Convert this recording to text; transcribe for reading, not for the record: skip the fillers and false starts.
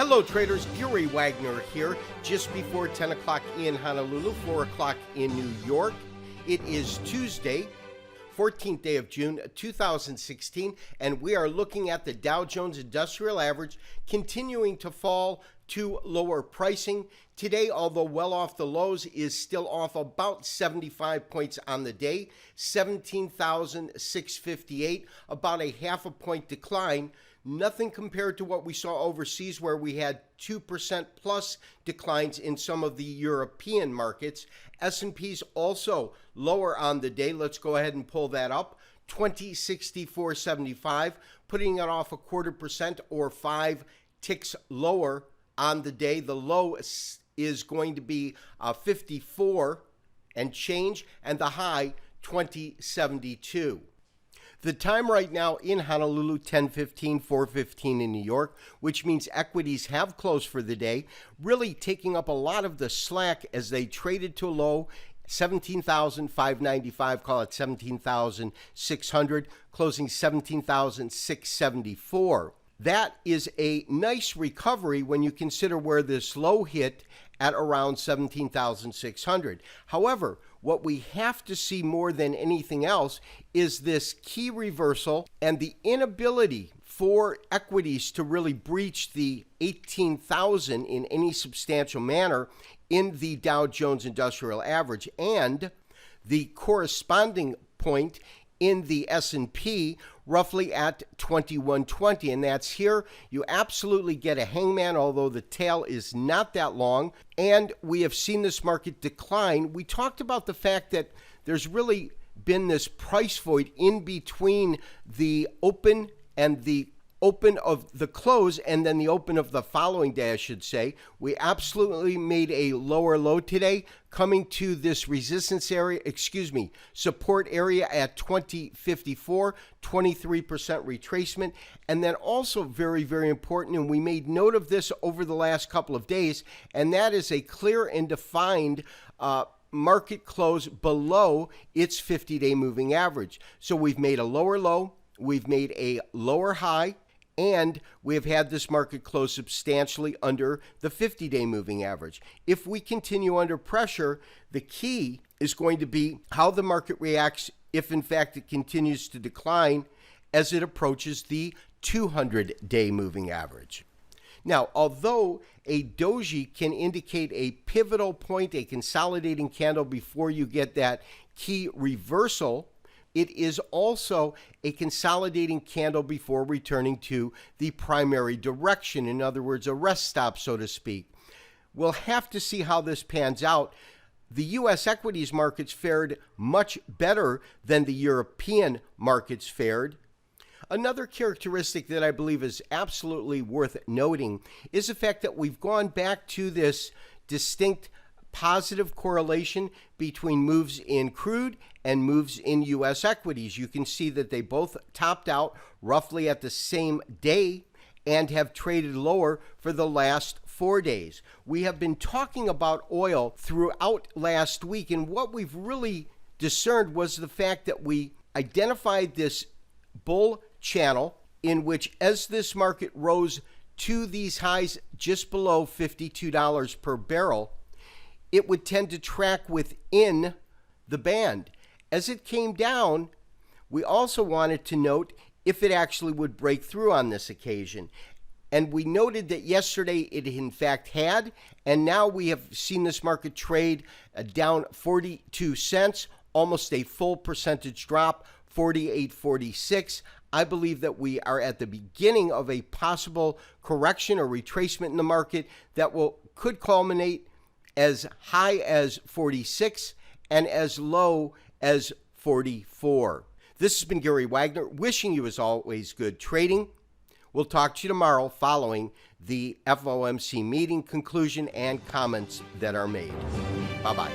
Hello traders, Gary Wagner here, just before 10 o'clock in Honolulu, 4 o'clock in New York. It is Tuesday, 14th day of June 2016, and we are looking at the Dow Jones Industrial Average continuing to fall to lower pricing. Today, although well off the lows, is still off about 75 points on the day, 17,658, about a half a point decline. Nothing compared to what we saw overseas, where we had 2% plus declines in some of the European markets. S&P's also lower on the day. Let's go ahead and pull that up. 2064.75, putting it off 0.25% or 5 ticks lower on the day. The low is going to be 54 and change, and the high 2072. The time right now in Honolulu, 10:15, 4:15 in New York, which means equities have closed for the day, really taking up a lot of the slack as they traded to a low, 17,595, call it 17,600, closing 17,674. That is a nice recovery when you consider where this low hit at around 17,600. However, what we have to see more than anything else is this key reversal and the inability for equities to really breach the 18,000 in any substantial manner in the Dow Jones Industrial Average, and the corresponding point in the S&P roughly at 2120, and that's here. You absolutely get a hangman, although the tail is not that long, and we have seen this market decline. We talked about the fact that there's really been this price void in between the open and the open of the close, and then the open of the following day, I should say. We absolutely made a lower low today, coming to this resistance area, support area at 2054, 23% retracement. And then also very, very important, and we made note of this over the last couple of days, and that is a clear and defined market close below its 50-day moving average. So we've made a lower low, we've made a lower high, and we have had this market close substantially under the 50-day moving average. If we continue under pressure, the key is going to be how the market reacts if, in fact, it continues to decline as it approaches the 200-day moving average. Now, although a doji can indicate a pivotal point, a consolidating candle before you get that key reversal, it is also a consolidating candle before returning to the primary direction. In other words, a rest stop, so to speak. We'll have to see how this pans out. The U.S. equities markets fared much better than the European markets fared. Another characteristic that I believe is absolutely worth noting is the fact that we've gone back to this distinct positive correlation between moves in crude and moves in U.S. equities. You can see that they both topped out roughly at the same day and have traded lower for the last 4 days. We have been talking about oil throughout last week, and what we've really discerned was the fact that we identified this bull channel in which, as this market rose to these highs just below $52 per barrel, it would tend to track within the band. As it came down, we also wanted to note if it actually would break through on this occasion. And we noted that yesterday it in fact had, and now we have seen this market trade down 42 cents, almost a full percentage drop, 48.46. I believe that we are at the beginning of a possible correction or retracement in the market that could culminate as high as 46 and as low as 44. This has been Gary Wagner, wishing you as always good trading. We'll talk to you tomorrow following the FOMC meeting conclusion and comments that are made. Bye-bye.